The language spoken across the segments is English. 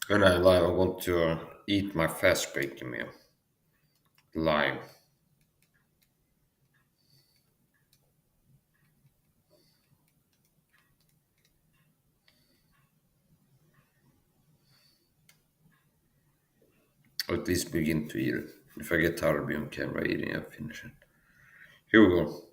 When I live, I want to eat my Fastbreaking meal live. Or at least begin to eat it. If I get tired of being on camera eating, I'll finish it. Here we go.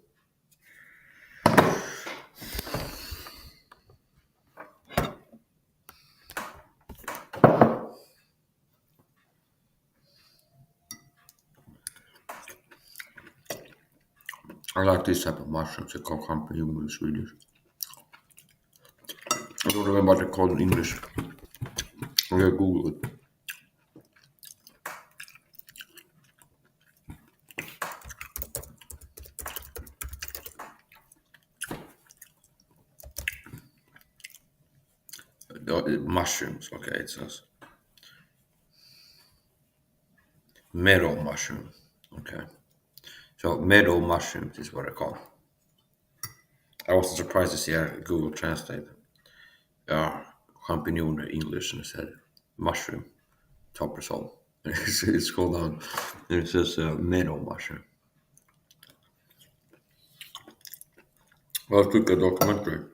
I like this type of mushrooms. They call champignon in Swedish. I don't remember what they're called in English. I'm gonna Google it. Mushrooms, okay, it says. Meadow mushroom. Okay. So meadow mushrooms is what I call. I was surprised to see Google Translate. Uh, champignon in English and it said mushroom, top result. It's called down and it says meadow mushroom. Well, I took a documentary.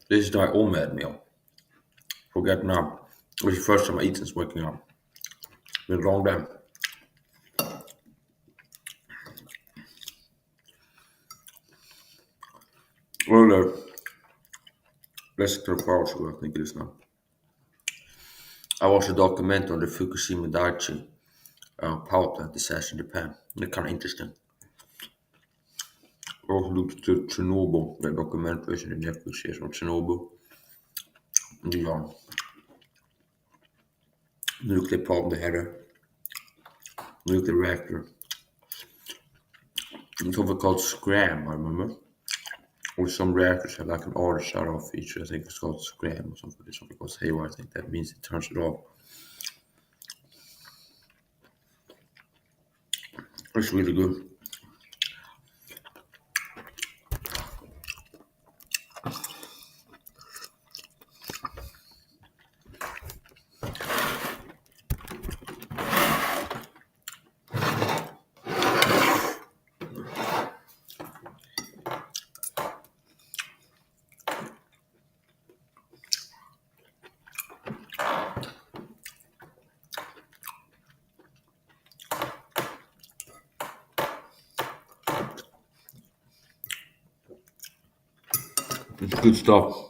This is my OMAD meal. Forget now. It was the first time I eat since waking up. Been a long time. Well, less than 12 hours ago, I think it is now. I watched a documentary on the Fukushima Daiichi power plant disaster in Japan. It's kind of interesting. I also looked at Chernobyl, the documentary in the Netflix series on Chernobyl. The nuclear problem they had a nuclear reactor. It's something called Scram, I remember. Or some reactors have like an auto shut off feature. I think it's called Scram or something. There's something called Haywire. I think that means it turns it off. It's really good. It's good stuff.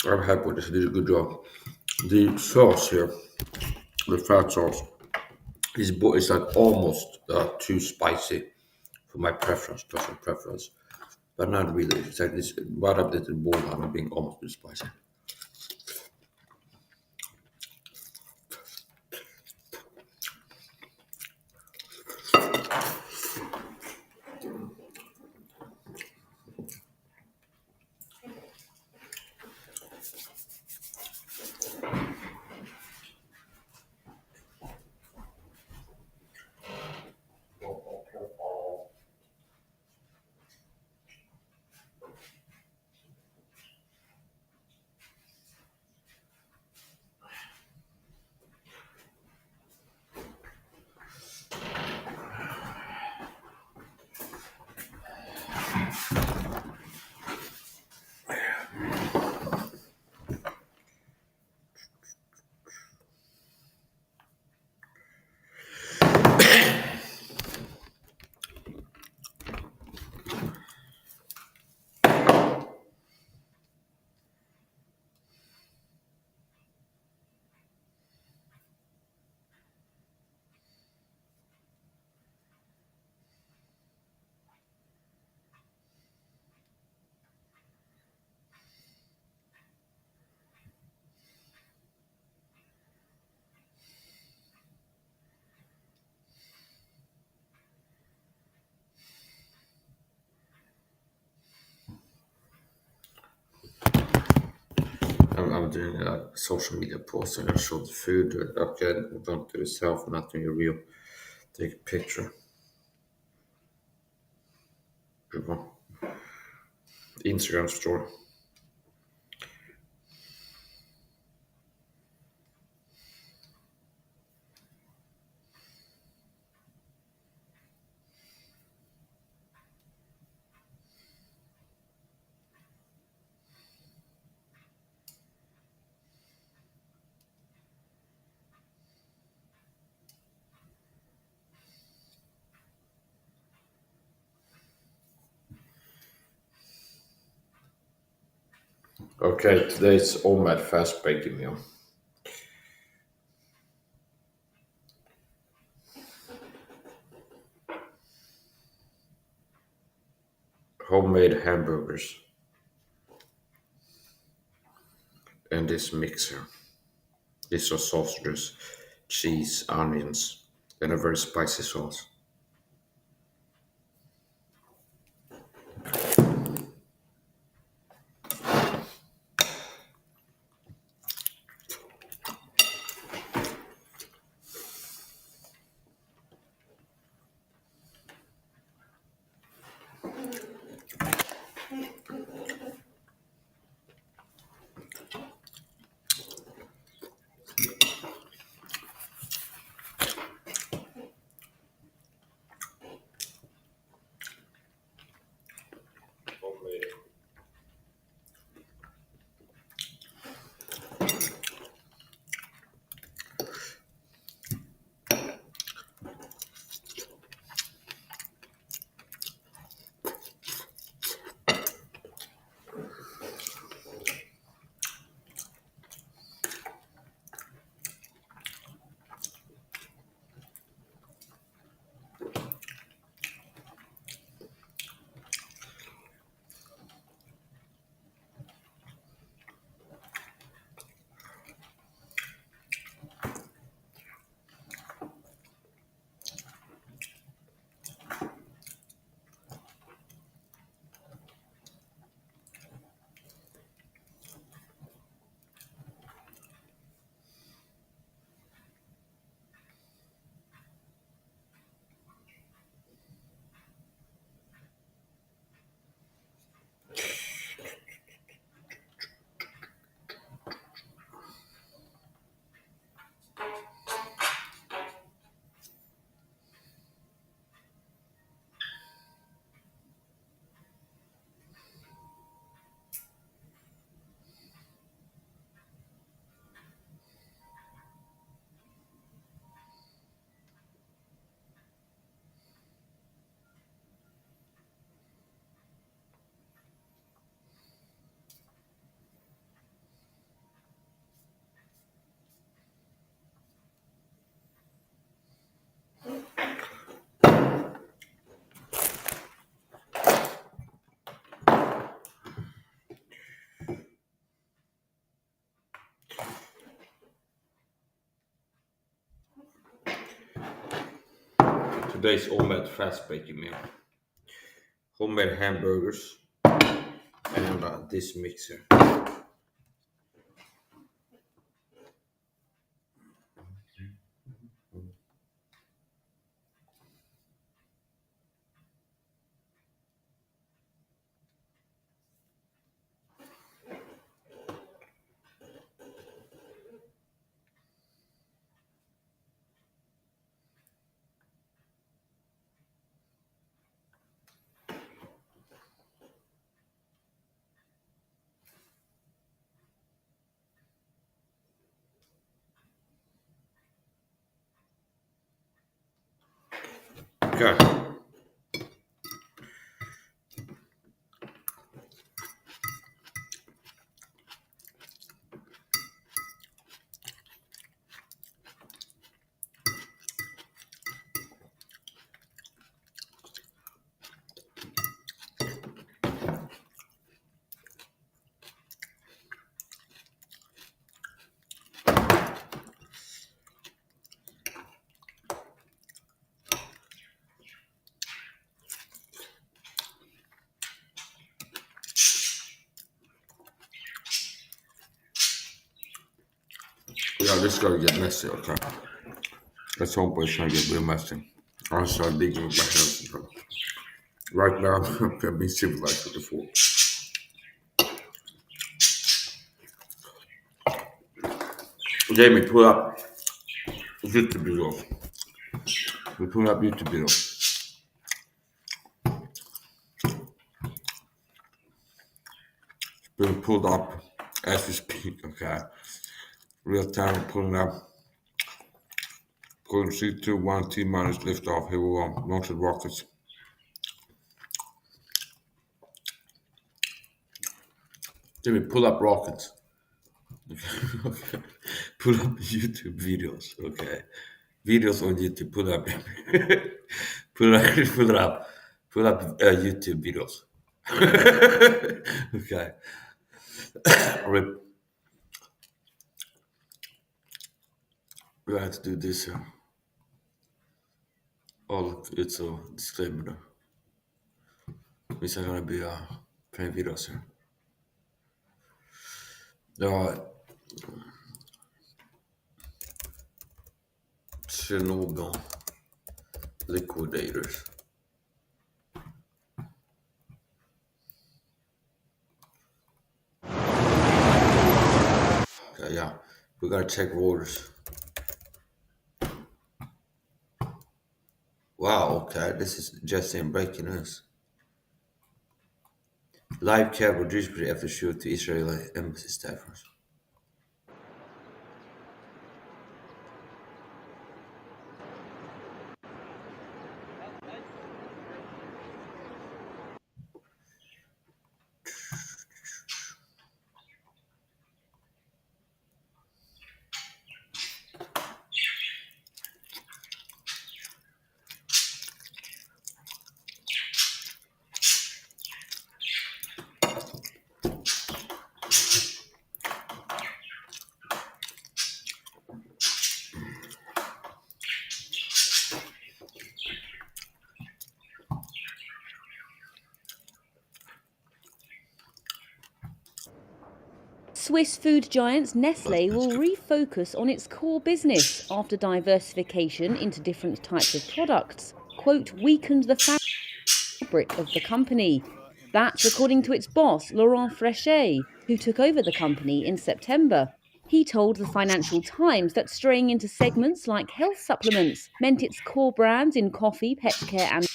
I'm happy with this. They did a good job. The sauce here, the fat sauce, is like almost too spicy for my preference, personal preference. But not really. It's like this right up at the borderline of being almost too spicy. I'm doing a social media post and I showed the food. Okay, don't do yourself, not doing a real. Take a picture. Instagram story. Okay, today's homemade fast breaking meal. Homemade hamburgers and this mixer. This are sausages, cheese, onions, and a very spicy sauce. Homemade. Today's homemade fast breaking meal. Homemade hamburgers and this mixer. Okay. Yeah, this is gonna get messy, okay? At some point, it's gonna get real messy. I'll start digging with my hands. Right now, I'm being civilized with the fork. Jamie, pull up YouTube videos. We pull up YouTube videos. It's being pulled up as we speak, okay? Real time pulling up. Pulling 3, 2, 1, T minus lift off. Here we go. Launch rockets. Jimmy, pull up rockets. Okay. Pull up YouTube videos, okay? Videos on YouTube, pull up. Pull it up. Pull up YouTube videos. Okay. We have to do this. Oh, look, it's a disclaimer. These are gonna be playing videos here. Chernobyl liquidators. Okay, yeah, we gotta check waters. Wow, okay, this is just in breaking news. Live cab reduced after shoot to Israeli embassy staffers. Swiss food giant Nestlé will refocus on its core business after diversification into different types of products, quote, weakened the fabric of the company. That's according to its boss, Laurent Frechet, who took over the company in September. He told the Financial Times that straying into segments like health supplements meant its core brands in coffee, pet care and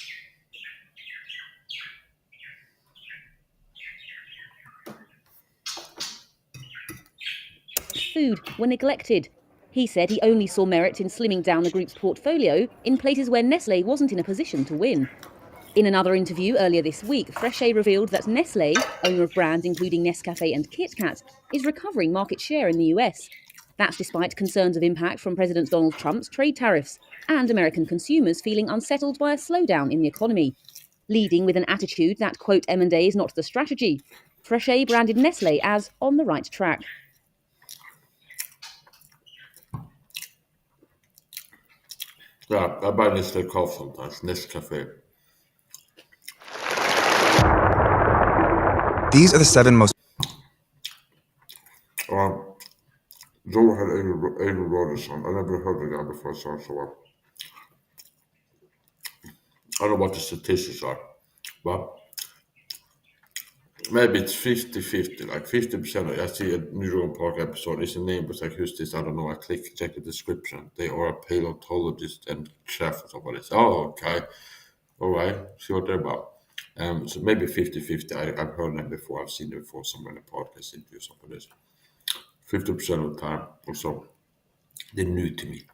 food were neglected. He said he only saw merit in slimming down the group's portfolio in places where Nestlé wasn't in a position to win. In another interview earlier this week, Frechet revealed that Nestlé, owner of brands including Nescafé and Kit Kat, is recovering market share in the US. That's despite concerns of impact from President Donald Trump's trade tariffs and American consumers feeling unsettled by a slowdown in the economy. Leading with an attitude that, quote, M&A is not the strategy, Frechet branded Nestlé as on the right track. Yeah, I buy Nestle coffee sometimes, Nescafe. These are the 7 most. Joe had Adrian Robertson. I never heard of the guy before, so I don't know what the statistics are, but maybe it's 50-50, like 50%. I see a New York Park episode, it's a name, but like, who's this? I don't know. I check the description. They are a paleontologist and chef or somebody. Oh, okay. All right. See what they're about. So maybe 50-50. I've heard them before. I've seen them before somewhere in a podcast interview, something like this. 50% of the time or so. They're new to me.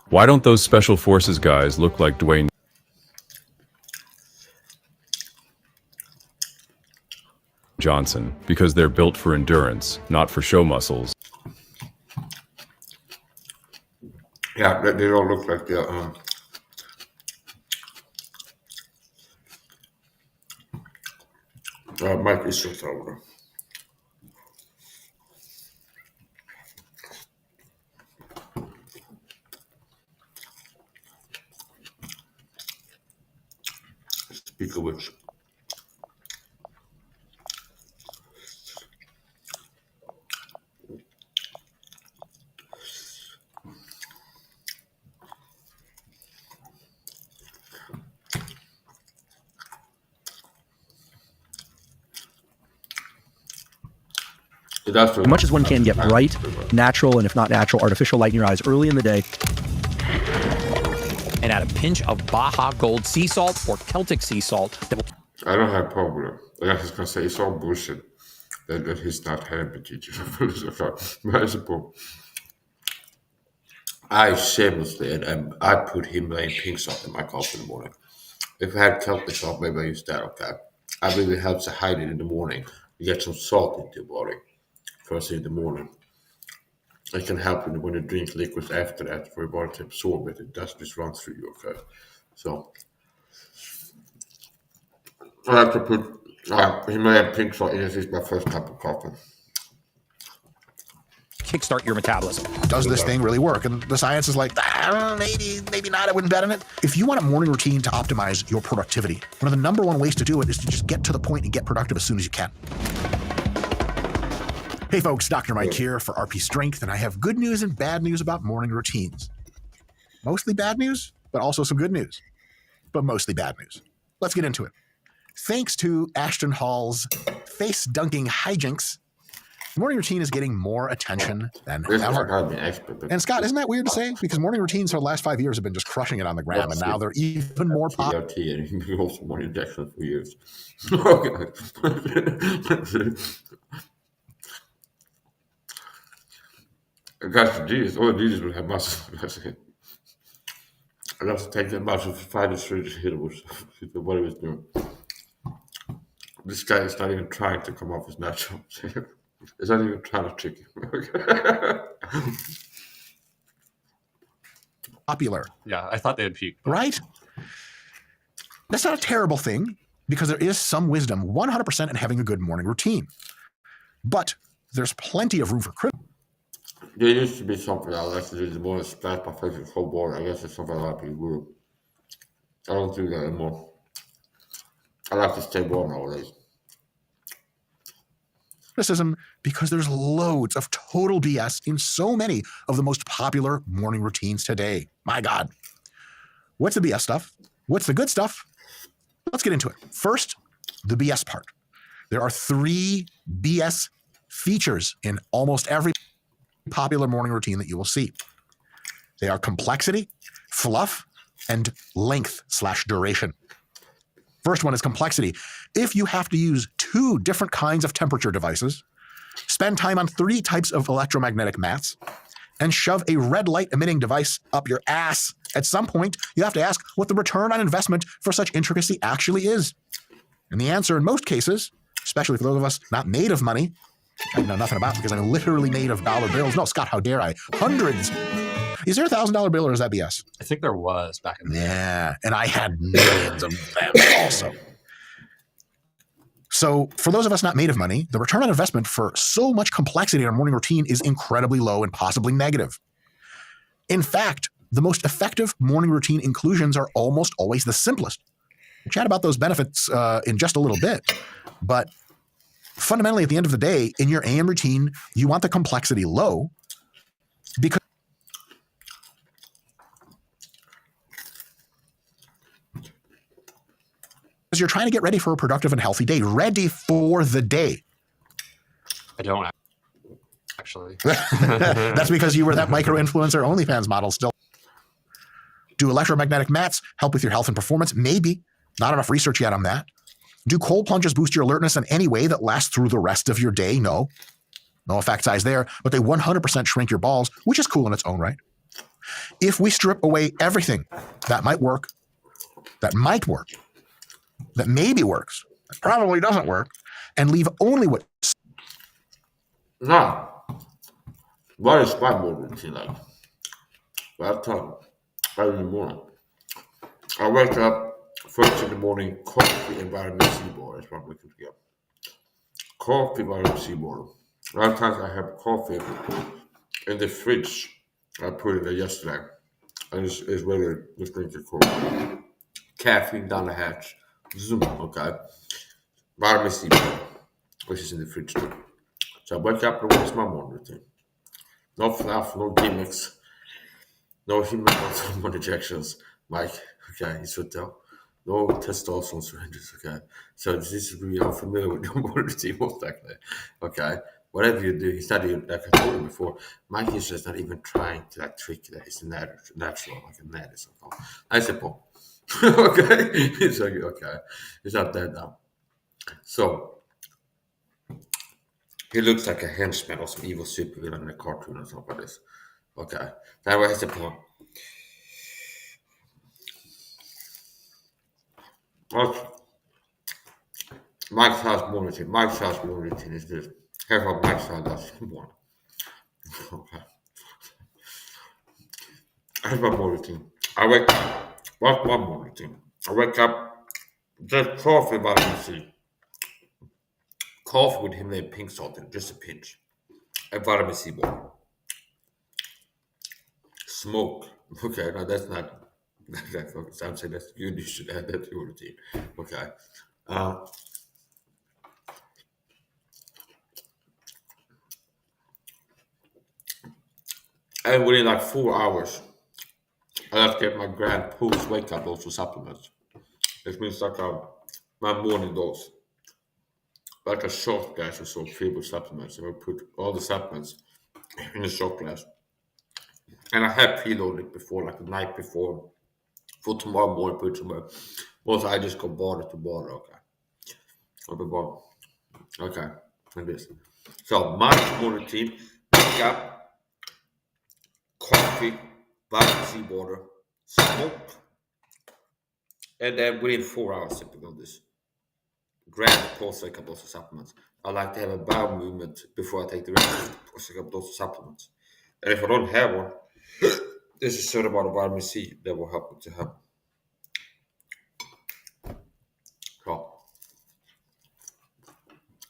Why don't those special forces guys look like Dwayne Johnson? Because they're built for endurance, not for show muscles. Yeah, they don't look like they're Mike Israetel. Speak of which, As much as one can get bright, natural, and if not natural, artificial light in your eyes early in the day. And add a pinch of Baja Gold sea salt or Celtic sea salt. I don't have a problem. I was going to say it's all bullshit that he's not happy teacher. I shamelessly, and I put Himalayan pink salt in my coffee in the morning. If I had Celtic salt, maybe I use that, okay? I believe it helps to hide it in the morning. You get some salt into your body first thing in the morning. It can help when you drink liquids after that for your body to absorb it. It doesn't just run through you, okay? So, I have to put Himalayan pink salt in. This is my first cup of coffee. Kickstart your metabolism. Does this thing really work? And the science is like, maybe not, I wouldn't bet on it. If you want a morning routine to optimize your productivity, one of the number one ways to do it is to just get to the point and get productive as soon as you can. Hey folks, Dr. Mike here for RP Strength, and I have good news and bad news about morning routines. Mostly bad news, but also some good news. But mostly bad news. Let's get into it. Thanks to Ashton Hall's face-dunking hijinks, the morning routine is getting more attention than ever. And Scott, isn't that weird to say? Because morning routines for the last 5 years have been just crushing it on the gram, and now they're even more popular. And also morning injection for years. Guys, Jesus, all Jesus will have muscles. I'd have to take that muscle for 5 to 3 to hit it with what he was doing. This guy is not even trying to come off as natural. He's not even trying to trick you. Popular. Yeah, I thought they had peaked. Right? That's not a terrible thing, because there is some wisdom 100% in having a good morning routine. But there's plenty of room for criticism. There used to be something I like to do in the morning, splash my face with cold water. I guess it's something a lot of people do. I don't do that anymore. I like to stay warm nowadays. Criticism, because there's loads of total BS in so many of the most popular morning routines today. My God. What's the BS stuff? What's the good stuff? Let's get into it. First, the BS part. There are 3 BS features in almost every popular morning routine that you will see. They are complexity, fluff, and length/duration. First one is complexity. If you have to use 2 different kinds of temperature devices, spend time on 3 types of electromagnetic mats, and shove a red light emitting device up your ass, at some point, you have to ask what the return on investment for such intricacy actually is. And the answer in most cases, especially for those of us not made of money, I know nothing about because I'm literally made of dollar bills. No, Scott, how dare I? Hundreds. Is there a $1,000 bill or is that BS? I think there was back in the day. Yeah, and I had millions of them also. So for those of us not made of money, the return on investment for so much complexity in our morning routine is incredibly low and possibly negative. In fact, the most effective morning routine inclusions are almost always the simplest. We'll chat about those benefits in just a little bit, but fundamentally at the end of the day, in your AM routine, you want the complexity low because you're trying to get ready for a productive and healthy day, ready for the day. I don't actually. That's because you were that micro-influencer OnlyFans model still. Do electromagnetic mats help with your health and performance? Maybe. Not enough research yet on that. Do cold plunges boost your alertness in any way that lasts through the rest of your day? No. No effect size there, but they 100% shrink your balls, which is cool in its own right. If we strip away everything that might work, that maybe works, that probably doesn't work, and leave only what... Now, what is my morning routine like? Well, I'll tell you, early in the morning. I wake up first in the morning, coffee and vitamin C water. That's what I'm looking to get. Coffee, vitamin C water. A lot of times I have coffee in the fridge. I put it there yesterday. And it's regular, just drink the coffee. Caffeine down the hatch. Zoom, okay. Vitamin C, which is in the fridge too. So I wake up and what's my morning routine? No fluff, no gimmicks, no human growth hormone injections. Mike, okay, Israetel. No testosterone syringes, okay. So this is really unfamiliar with your morning routine, most likely. Okay. Whatever you do, he's not even like I told him before. Mike is just not even trying to like trick that. It's natural, like a net or something. I suppose. Okay. It's like okay. It's not that now. So he looks like a henchman or some evil supervillain in a cartoon or something like this. Okay. That was the point. Well, Mike's house morning routine. Mike's house morning routine is this. Here's what Mike's house does in the morning. Okay. Here's my morning routine. I wake up. What's my morning routine? I wake up, just coffee, vitamin C. Coffee with Himalayan pink salt in it, just a pinch. And vitamin C water. Smoke. Okay, now that's not. I'm saying that's you should add that to your routine. Okay. Uh, and within like 4 hours, I have to get my grand post wake up dose of supplements. It means like my morning dose, like a shot glass or so filled with supplements. And I put all the supplements in a shot glass. And I have preloaded it before, like the night before, for tomorrow morning. Put tomorrow. Also, I just go bottle to bottle. Okay, of the bottle. Okay, like this. So my morning routine: wake up, coffee, vitamin C water, smoke, and then within 4 hours, sipping on this. Grab a post-wake up dose of supplements. I like to have a bowel movement before I take the rest post-wake up dose of supplements. And if I don't have one, there's a certain amount of vitamin C that will help me to have. So,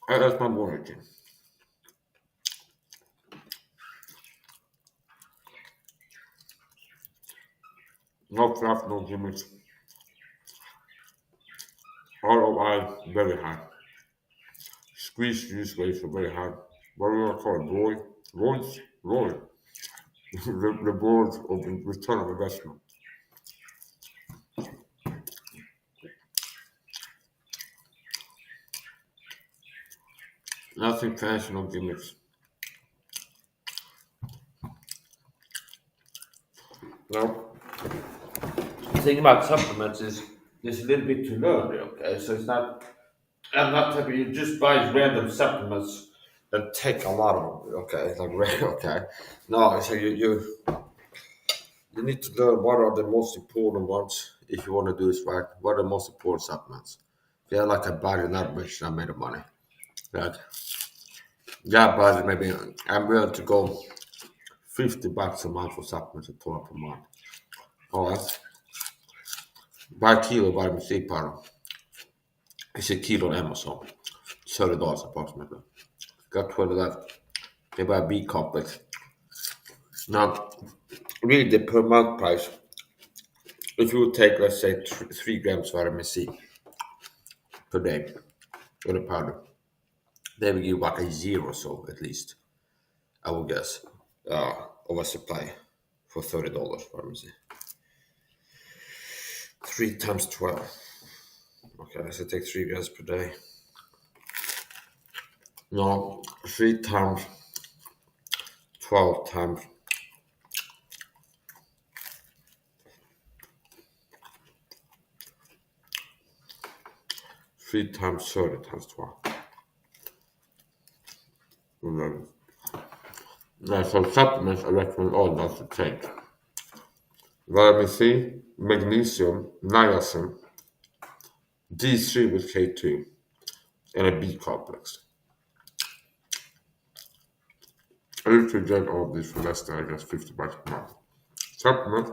that's my morning routine. No fluff, no gimmicks. ROI very high. Squeeze juice ratio very high. What do you want to call it? ROI? Reward of return of investment. Nothing fancy, no gimmicks. Now, the thing about supplements is there's a little bit to learn there, okay? So it's not, I'm not telling you just buy random supplements that take a lot of them, okay? Okay. No, so you need to learn what are the most important ones if you want to do this right. What are the most important supplements? If you have like a body not rich, not made of money, right? Yeah, but maybe I'm willing to go $50 a month for supplements at $12 per month. All right. Buy a kilo vitamin C powder. It's a kilo on Amazon. $30 approximately. Got 20 left. They buy a B complex. Now, really the per month price, if you would take, let's say, 3 grams vitamin C per day in a powder, they will give like a zero or so at least, I would guess, of a supply for $30 vitamin C. 3 times 12. Okay, so take 3 grams per day. No, 3 times 12 times 3 times 30 times 12. Now, so supplements I recommend all not to take. Vitamin C, magnesium, niacin, D3 with K2, and a B complex. I usually get all of these for less than, I guess, $50 per month. Supplement,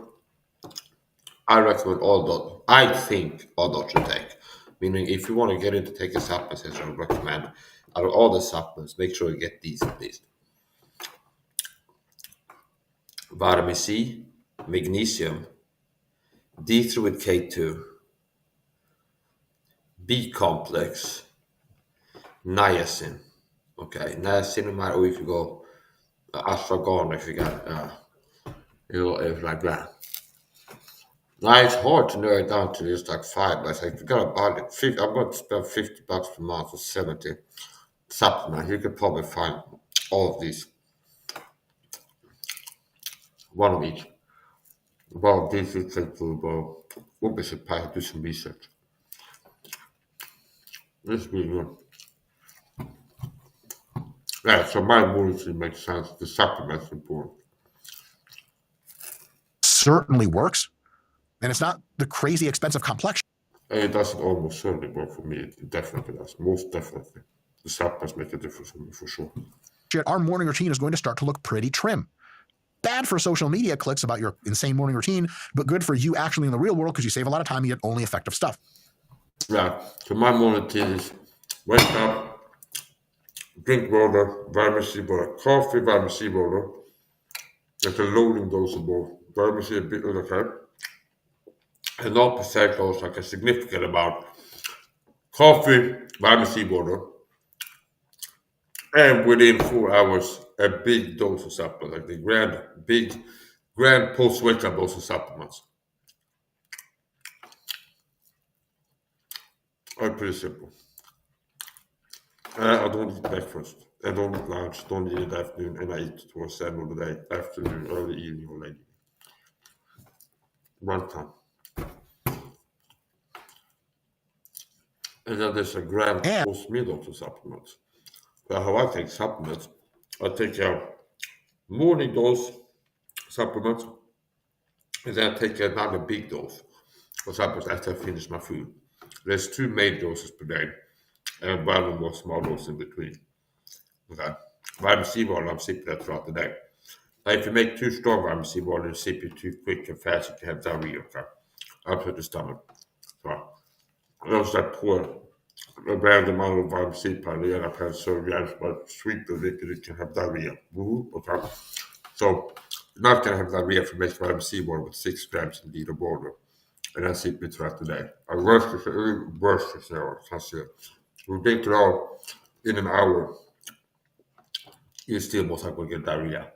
I recommend all those. I think all those should take. Meaning, if you want to get into taking supplements, as I would recommend, out of all the supplements, make sure you get these at least. Vitamin C, magnesium, D3 with K2, B complex, niacin. Okay, niacinamide, or if you go ashwagandha, if you got, it's like that. Now it's hard to narrow it down to just like five, but it's like if you got about it, 50, I'm going to spend $50 per month for 70 supplements. You could probably find all of these, one of each. Well, this is like well, we'll be surprised, do some research. This is really good. Yeah, so my molecule makes sense. The supplement's important. Certainly works. And it's not the crazy expensive complexion. It doesn't almost certainly work for me. It definitely does. Most definitely. The supplements make a difference for me, for sure. Our morning routine is going to start to look pretty trim. Bad for social media clicks about your insane morning routine, but good for you actually in the real world because you save a lot of time and get only effective stuff. Yeah, so my morning routine is wake up, drink water, vitamin C water, coffee, vitamin C water. It's a loading dose of both. Vitamin C a bit of okay. And not per se close, like a significant amount. Coffee, vitamin C water, and within 4 hours, a big dose of supplements, like the grand post-wake up dose of supplements. Pretty simple. I don't eat breakfast. I don't eat lunch, don't eat in the afternoon, and I eat towards the end of the day, afternoon, early evening, or late. One time. And then there's a grand post-meal dose of supplements. Well, how I take supplements, I take a morning dose supplements, and then I take another big dose of supplements after I finish my food. There's 2 main doses per day, and one more small dose in between. Okay. Vitamin C water, I'm sipping that throughout the day. Now, if you make too strong vitamin C water and sip it too quick and fast, you can have diarrhea. Okay. Upset the stomach. So, those that pour a random amount of vitamin C powder and I've had surgery, but sweet the liquid, it can have diarrhea. Okay. So, you're not going to have diarrhea if you make vitamin C water with 6 grams in liter water. And I sip it throughout the day. I worst is now, I see it. We drink it all in an hour. You still most likely get diarrhea.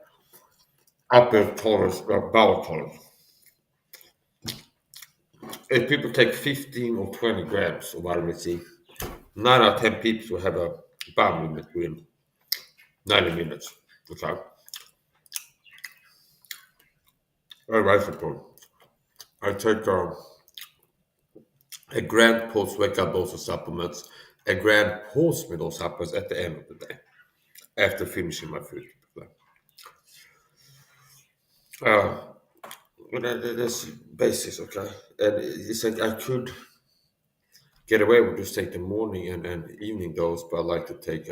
Upper tolerance, bowel tolerance. If people take 15 or 20 grams of vitamin C, 9 out of 10 people will have a bowel movement within 90 minutes. Okay. Very important. I take a grand post-wake up dose of supplements, a grand post-meal supplements at the end of the day, after finishing my food. That's basics, okay? And it's like I could get away with just take the morning and evening dose, but I like to take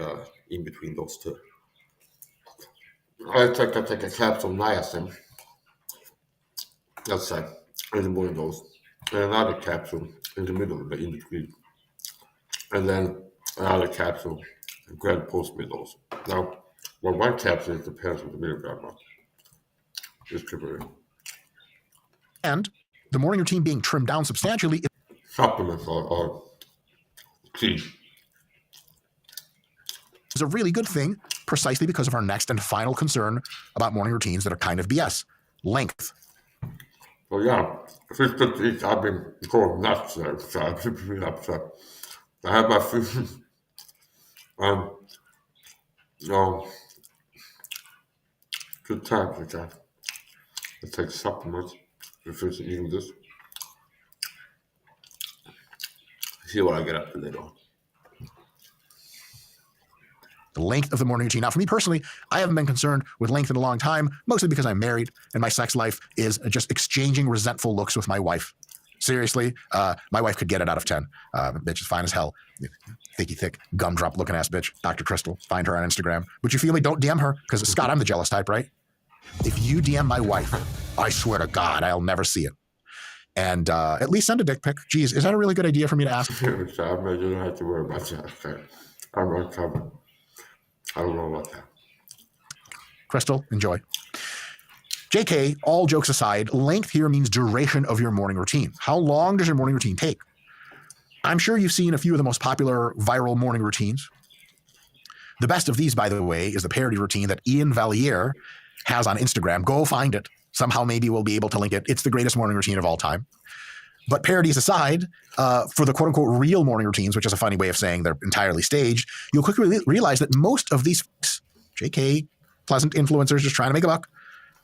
in between those two. I take a capsule of niacin, let's say, in the morning dose, and another capsule in the middle of the in between, and then another capsule, grand post-meal dose. Now, well, one capsule depends on the milligram amount. Just keep it in. And the morning routine being trimmed down substantially. Supplements are key. Is a really good thing precisely because of our next and final concern about morning routines that are kind of BS. Length. Well, yeah, since I've been going nuts there, so I've been really upset. I have my food, good times with that. I take supplements, if it's eating this. See what I get up to later on. The length of the morning routine. Now, for me personally, I haven't been concerned with length in a long time, mostly because I'm married and my sex life is just exchanging resentful looks with my wife. Seriously, my wife could get it out of 10. Bitch is fine as hell. Thicky, thick, gumdrop looking ass bitch. Dr. Crystal. Find her on Instagram. But you feel me? Don't DM her because, Scott, I'm the jealous type, right? If you DM my wife, I swear to God, I'll never see it. And at least send a dick pic. Geez, is that a really good idea for me to ask? You don't have to worry about that. Okay. I'm uncovered. I don't know about that. Crystal, enjoy. JK, all jokes aside, length here means duration of your morning routine. How long does your morning routine take? I'm sure you've seen a few of the most popular viral morning routines. The best of these, by the way, is the parody routine that Ian Valliere has on Instagram. Go find it. Somehow maybe we'll be able to link it. It's the greatest morning routine of all time. But parodies aside, for the quote-unquote real morning routines, which is a funny way of saying they're entirely staged, you'll quickly realize that most of these JK, pleasant influencers just trying to make a buck,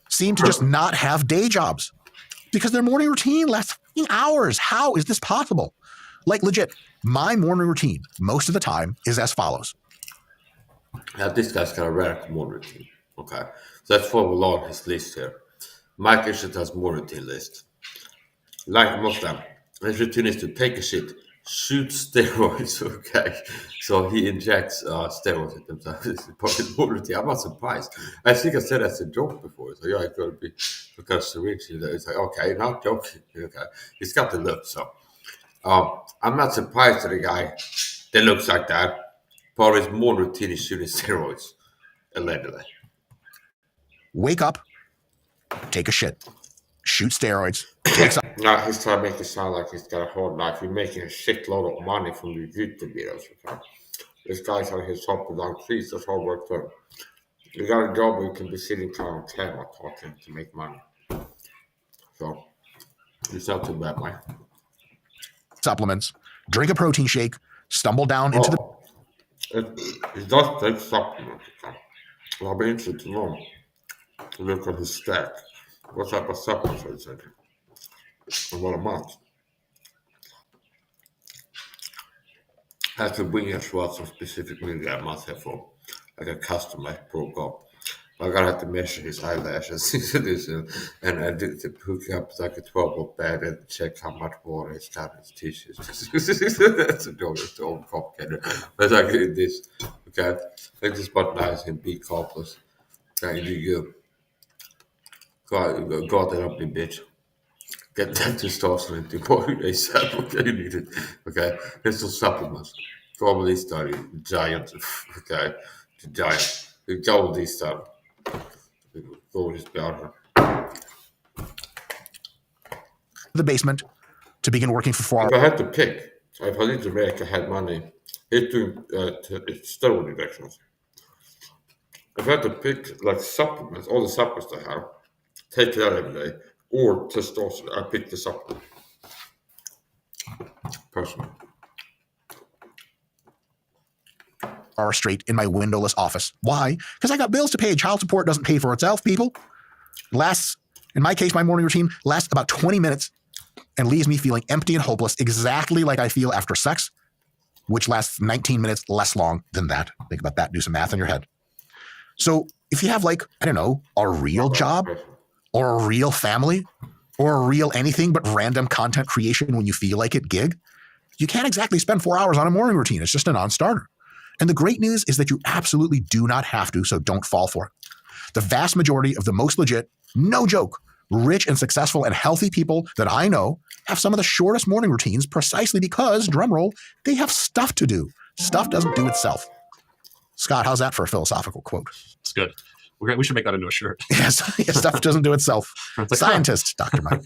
seem to just not have day jobs because their morning routine lasts hours. How is this possible? Like, legit, my morning routine most of the time is as follows. Now, this guy's got a radical morning routine. Okay. So let's follow along his list here. Mike Ishit has morning routine list. Like most of them, his routine is to take a shit, shoot steroids, okay? So he injects steroids at himself. It's part of the morning routine. I'm not surprised. I think I said that's a joke before. So yeah, it's going to be because syringe. It's like, okay, not joking. Okay. He's got the look, so. I'm not surprised that a guy that looks like that, part of his morning routine is shooting steroids, allegedly. Wake up, take a shit, shoot steroids. Now he's trying to make it sound like he's got a hard life. He's making a shitload of money from the YouTube videos. Okay? This guy's on his top of down trees. That's hard work too. You got a job where you can be sitting on camera talking to make money. So it's not too bad, Mike. Supplements, drink a protein shake, stumble down into It does take supplements. Okay? I'll be interested to know. Look at his stack. What type of supplements are he taking? And what amount? I have to bring as well some specific media I must have for like a customized protocol. I'm gonna have to measure his eyelashes and I did to hook up like a 12-volt bed and check how much water he's got in his tissues. That's a joke, it's all complicated. But I get this, okay? Like this but nice and be complex. Okay, you go that up, you bitch. Get that testosterone into your body ASAP, okay? You need it. Okay? Here's some supplements. Probably study giant, okay? The giant. The gold these stuff. Gorgeous powder. the basement to begin working for 4 hours. If I had to pick, if I need to make, I had money, it's doing steroid injections. If I had to pick like supplements, all the supplements I have, take it out every day, or testosterone, I pick the supplement. Personally. Hours straight in my windowless office. Why? Because I got bills to pay. Child support doesn't pay for itself, people. Lasts, in my case, my morning routine lasts about 20 minutes and leaves me feeling empty and hopeless, exactly like I feel after sex, which lasts 19 minutes less long than that. Think about that. Do some math in your head. So if you have like, I don't know, a real job or a real family or a real anything but random content creation when you feel like it gig, you can't exactly spend 4 hours on a morning routine. It's just a non-starter. And the great news is that you absolutely do not have to, so don't fall for it. The vast majority of the most legit, no joke, rich and successful and healthy people that I know have some of the shortest morning routines precisely because, drumroll, they have stuff to do. Stuff doesn't do itself. Scott, how's that for a philosophical quote? It's good. We should make that into a shirt. Yes, stuff doesn't do itself. It's like, Scientist, Dr. Mike.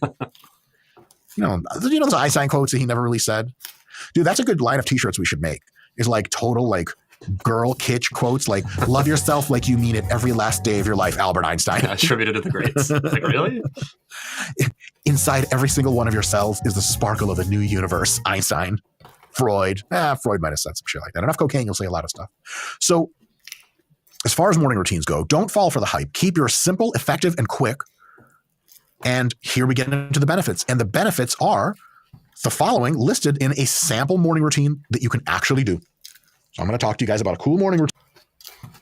You know those Einstein quotes that he never really said? Dude, that's a good line of t-shirts we should make. Is like total like girl kitsch quotes like love yourself like you mean it every last day of your life, Albert Einstein. Attributed to the greats. Like, really? Inside every single one of your cells is the sparkle of a new universe, Einstein. Freud might have said some shit like that. Enough cocaine, you'll say a lot of stuff. So as far as morning routines go, don't fall for the hype. Keep yours simple, effective, and quick. And here we get into the benefits. And the benefits are the following listed in a sample morning routine that you can actually do. So I'm going to talk to you guys about a cool morning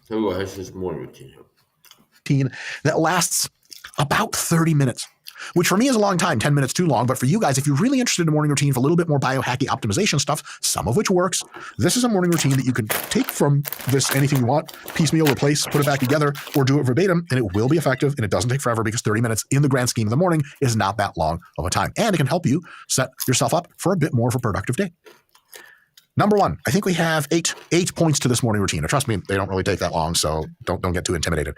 Who has this morning routine that lasts about 30 minutes, which for me is a long time, 10 minutes too long. But for you guys, if you're really interested in a morning routine for a little bit more biohacky optimization stuff, some of which works, this is a morning routine that you can take from this anything you want, piecemeal, replace, put it back together, or do it verbatim, and it will be effective, and it doesn't take forever because 30 minutes in the grand scheme of the morning is not that long of a time. And it can help you set yourself up for a bit more of a productive day. Number one, I think we have eight points to this morning routine. Now, trust me, they don't really take that long, so don't get too intimidated.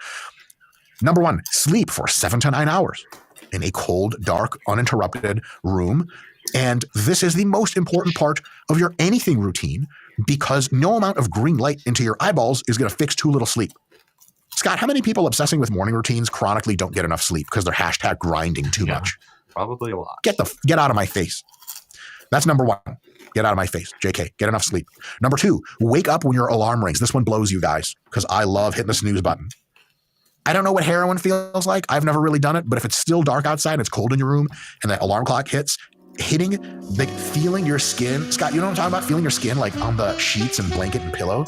Number one, sleep for 7 to 9 hours in a cold, dark, uninterrupted room And this is the most important part of your anything routine because no amount of green light into your eyeballs is going to fix too little sleep. Scott, how many people obsessing with morning routines chronically don't get enough sleep because they're hashtag grinding too much? Probably a lot. Get out of my face. That's number one. Get out of my face. JK, get enough sleep. Number two, wake up when your alarm rings. This one blows you guys because I love hitting the snooze button. I don't know what heroin feels like. I've never really done it, but if it's still dark outside and it's cold in your room and that alarm clock hits, feeling your skin. Scott, you know what I'm talking about? Feeling your skin like on the sheets and blanket and pillow.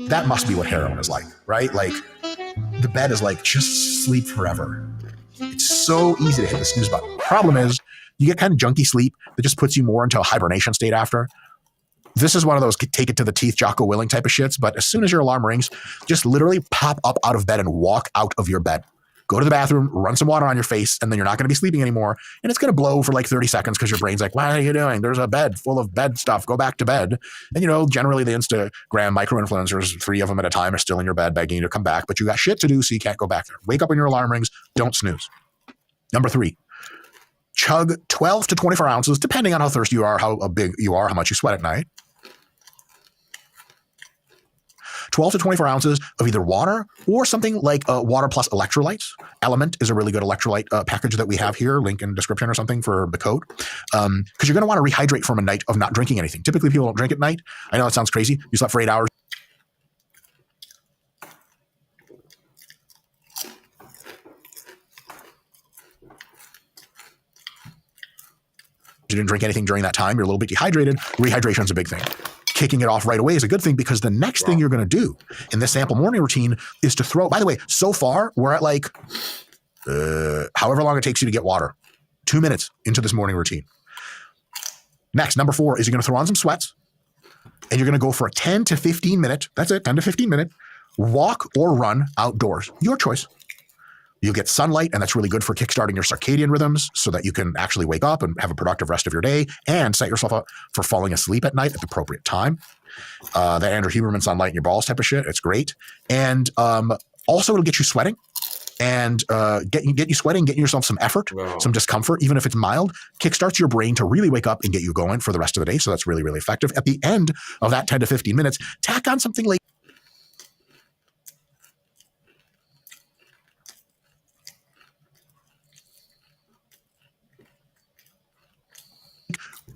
That must be what heroin is like, right? Like the bed is like, just sleep forever. It's so easy to hit the snooze button. Problem is you get kind of junky sleep that just puts you more into a hibernation state after. This is one of those take it to the teeth, Jocko Willing type of shits. But as soon as your alarm rings, just literally pop up out of bed and walk out of your bed. Go to the bathroom, run some water on your face, and then you're not going to be sleeping anymore. And it's going to blow for like 30 seconds because your brain's like, what are you doing? There's a bed full of bed stuff. Go back to bed. And, generally the Instagram micro-influencers, 3 of them at a time, are still in your bed begging you to come back. But you got shit to do, so you can't go back there. Wake up when your alarm rings. Don't snooze. Number 3, chug 12 to 24 ounces, depending on how thirsty you are, how big you are, how much you sweat at night. 12 to 24 ounces of either water or something like water plus electrolytes. Element is a really good electrolyte package that we have here, link in description or something for the code. Because you're going to want to rehydrate from a night of not drinking anything. Typically, people don't drink at night. I know that sounds crazy. You slept for 8 hours. You didn't drink anything during that time. You're a little bit dehydrated. Rehydration is a big thing. Kicking it off right away is a good thing because the next thing you're going to do in this sample morning routine is to throw, by the way, so far we're at like however long it takes you to get water, 2 minutes into this morning routine. Next, number 4 is you're going to throw on some sweats and you're going to go for a 10 to 15 minute, that's it, 10 to 15 minute walk or run outdoors. Your choice. You'll get sunlight, and that's really good for kickstarting your circadian rhythms so that you can actually wake up and have a productive rest of your day and set yourself up for falling asleep at night at the appropriate time. That Andrew Huberman sunlight in your balls type of shit, it's great. And also it'll get you sweating and get you sweating, getting yourself some effort, some discomfort, even if it's mild, kickstarts your brain to really wake up and get you going for the rest of the day. So that's really, really effective. At the end of that 10 to 15 minutes, tack on something like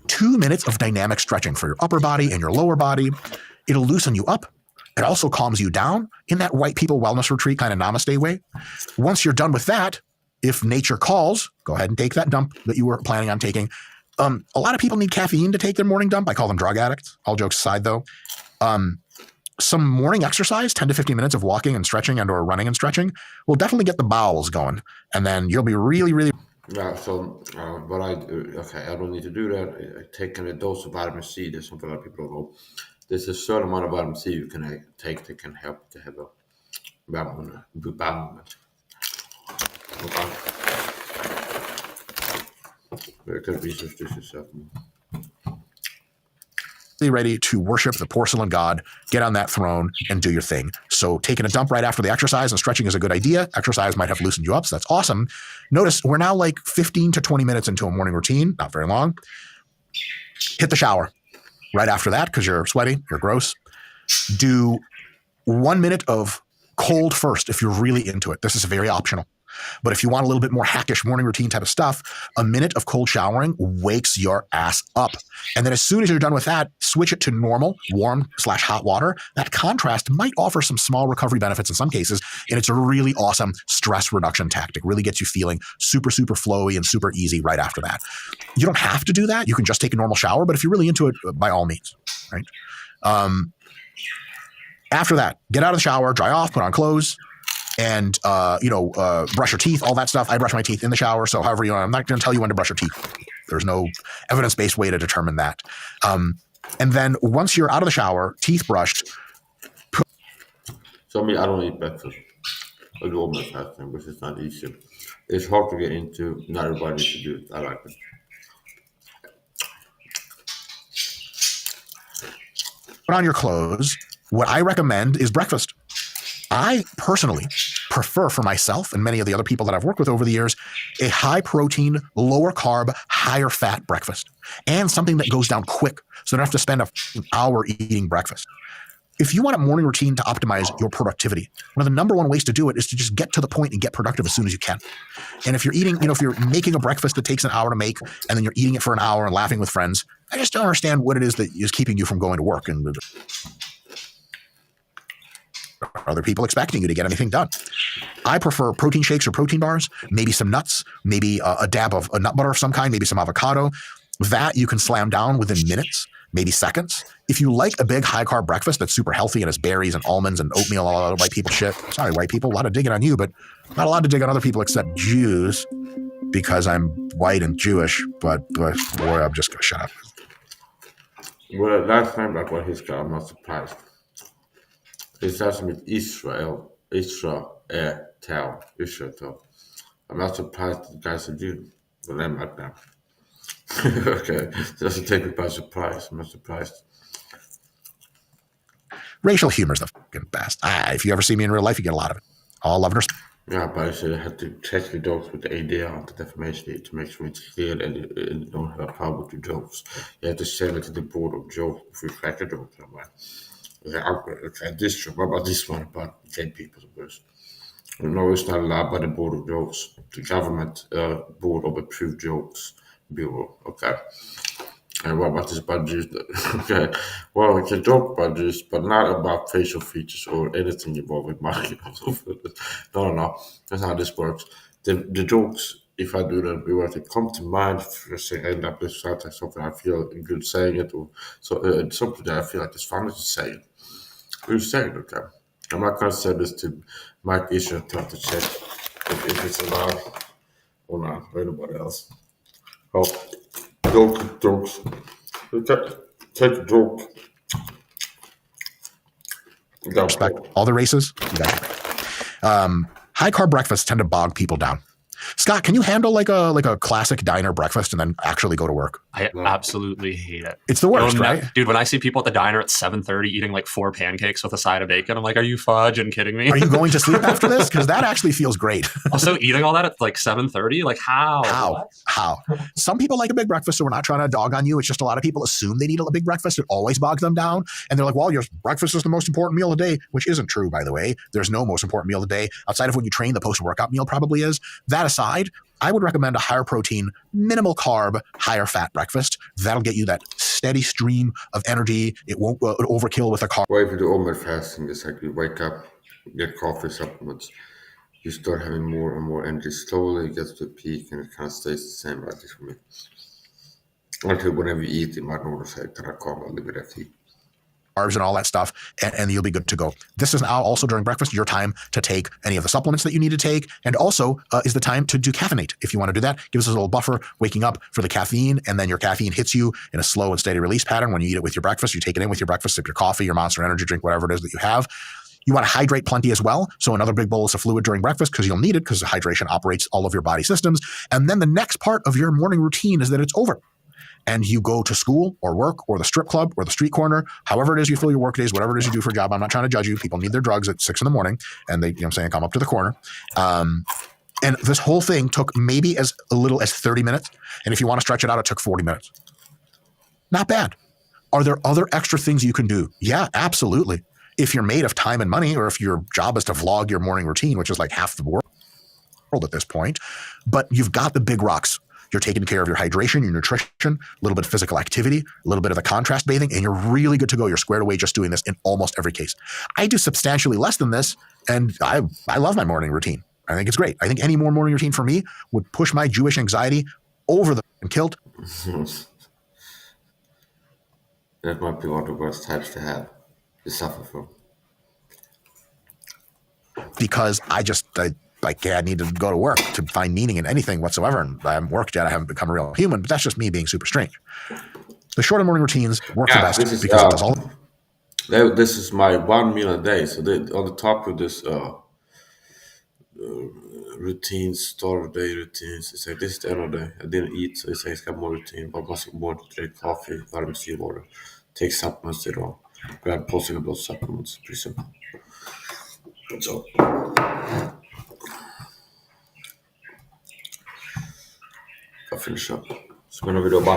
2 minutes of dynamic stretching for your upper body and your lower body. It'll loosen you up. It also calms you down in that white people wellness retreat kind of namaste way. Once you're done with that, if nature calls, go ahead and take that dump that you were planning on taking. A lot of people need caffeine to take their morning dump. I call them drug addicts. All jokes aside, though. Some morning exercise, 10 to 15 minutes of walking and stretching and or running and stretching will definitely get the bowels going. And then you'll be really, really... Yeah, so what I do, I don't need to do that. Taking a dose of vitamin C, there's something that people don't know. There's a certain amount of vitamin C you can take that can help to have a balance. You can research this yourself. Ready to worship the porcelain god, get on that throne and do your thing. So taking a dump right after the exercise and stretching is a good idea. Exercise might have loosened you up, so that's awesome. Notice we're now like 15 to 20 minutes into a morning routine, not very long. Hit the shower right after that because you're sweaty, you're gross. Do 1 minute of cold first if you're really into it. This is very optional. But if you want a little bit more hackish morning routine type of stuff, a minute of cold showering wakes your ass up. And then as soon as you're done with that, switch it to normal, warm/hot water. That contrast might offer some small recovery benefits in some cases. And it's a really awesome stress reduction tactic. Really gets you feeling super, super flowy and super easy right after that. You don't have to do that. You can just take a normal shower. But if you're really into it, by all means, right? After that, get out of the shower, dry off, put on clothes. And, brush your teeth, all that stuff. I brush my teeth in the shower. So however you want, I'm not going to tell you when to brush your teeth. There's no evidence-based way to determine that. And then once you're out of the shower, teeth brushed. So I don't eat breakfast. I do all my fasting, which is not easy. It's hard to get into. Not everybody should do it. I like it. Put on your clothes. What I recommend is breakfast. I personally prefer for myself and many of the other people that I've worked with over the years a high protein, lower carb, higher fat breakfast and something that goes down quick so I don't have to spend an hour eating breakfast. If you want a morning routine to optimize your productivity, one of the number one ways to do it is to just get to the point and get productive as soon as you can. And if you're eating, if you're making a breakfast that takes an hour to make and then you're eating it for an hour and laughing with friends, I just don't understand what it is that is keeping you from going to work and other people expecting you to get anything done. I prefer protein shakes or protein bars, maybe some nuts, maybe a dab of a nut butter of some kind, maybe some avocado. That you can slam down within minutes, maybe seconds. If you like a big high carb breakfast that's super healthy and has berries and almonds and oatmeal, all other white people shit. Sorry, white people, a lot of digging on you, but not a lot to dig on other people except Jews because I'm white and Jewish. But boy, I'm just gonna shut up. Well, last time I got his guy, I'm not surprised. It starts with Israetel. I'm not surprised the guy's a Jew. The name like that. Okay, doesn't take me by surprise. I'm not surprised. Racial humor is the fucking best. If you ever see me in real life, you get a lot of it. All love and respect. Yeah, but I said I had to check the jokes with the ADR, the defamation to make sure it's clear and you don't have a problem with the jokes. You have to send it to the board of jokes before you crack a joke. I'm like, okay, this joke, what about this one about gay people's worst? No, it's not allowed by the board of jokes, the government board of approved jokes bureau. Okay. And what about this about Jews? Okay. Well, we can joke about Jews, but not about facial features or anything involving money. No. That's not how this works. The jokes, if I do that, we want to come to mind first thing, end up with something I feel good saying it, or so something that I feel like it's funny to say it. We're saying, okay. I'm not going to say this to Mike Israetel to check if it's allowed or not, or anybody else. Oh, jokes. Take a joke. Respect all the races. You guys are great. High carb breakfasts tend to bog people down. Scott, can you handle like a classic diner breakfast and then actually go to work? I absolutely hate it. It's the worst, right? Dude, when I see people at the diner at 7:30 eating like 4 pancakes with a side of bacon, I'm like, are you fudging kidding me? Are you going to sleep after this? Because that actually feels great. Also, eating all that at like 7:30? Like how? How? Some people like a big breakfast, so we're not trying to dog on you. It's just a lot of people assume they need a big breakfast. It always bogs them down. And they're like, well, your breakfast is the most important meal of the day, which isn't true, by the way. There's no most important meal of the day. Outside of when you train, the post-workout meal probably is. That aside, I would recommend a higher protein, minimal carb, higher fat breakfast. That'll get you that steady stream of energy. It won't overkill with a carb. Well, if you do almond fasting, it's like you wake up, get coffee supplements, you start having more and more energy. Slowly it gets to a peak and it kind of stays the same like this for me. Until whenever you eat, it might notice I kind of calm a little bit of heat. Carbs and all that stuff, and you'll be good to go. This is now also during breakfast, your time to take any of the supplements that you need to take, and also is the time to do caffeinate. If you want to do that, give us a little buffer waking up for the caffeine, and then your caffeine hits you in a slow and steady release pattern. When you eat it with your breakfast, you take it in with your breakfast, sip your coffee, your Monster Energy drink, whatever it is that you have. You want to hydrate plenty as well. So another big bolus of fluid during breakfast because you'll need it because hydration operates all of your body systems. And then the next part of your morning routine is that it's over. And you go to school or work or the strip club or the street corner, however it is you fill your work days, whatever it is you do for a job. I'm not trying to judge you. People need their drugs at 6 a.m. and they, come up to the corner. And this whole thing took maybe as little as 30 minutes. And if you want to stretch it out, it took 40 minutes. Not bad. Are there other extra things you can do? Yeah, absolutely. If you're made of time and money, or if your job is to vlog your morning routine, which is like half the world at this point, but you've got the big rocks. You're taking care of your hydration, your nutrition, a little bit of physical activity, a little bit of the contrast bathing, and you're really good to go. You're squared away just doing this in almost every case. I do substantially less than this, and I love my morning routine. I think it's great. I think any more morning routine for me would push my Jewish anxiety over the kilt. That might be one of the worst types to have, to suffer from. Because I need to go to work to find meaning in anything whatsoever. And I haven't worked yet. I haven't become a real human, but that's just me being super strange. The shorter morning routines work the best because it does all. This is my 1 meal a day. So on the top of this routines, start of day routines, it's like this is the end of the day. I didn't eat, so it's like it's got more routine. But must more drink coffee, vitamin C water, take supplements idag. Grab possible blood supplements, pretty simple. So I'll finish up. Så går vi då bara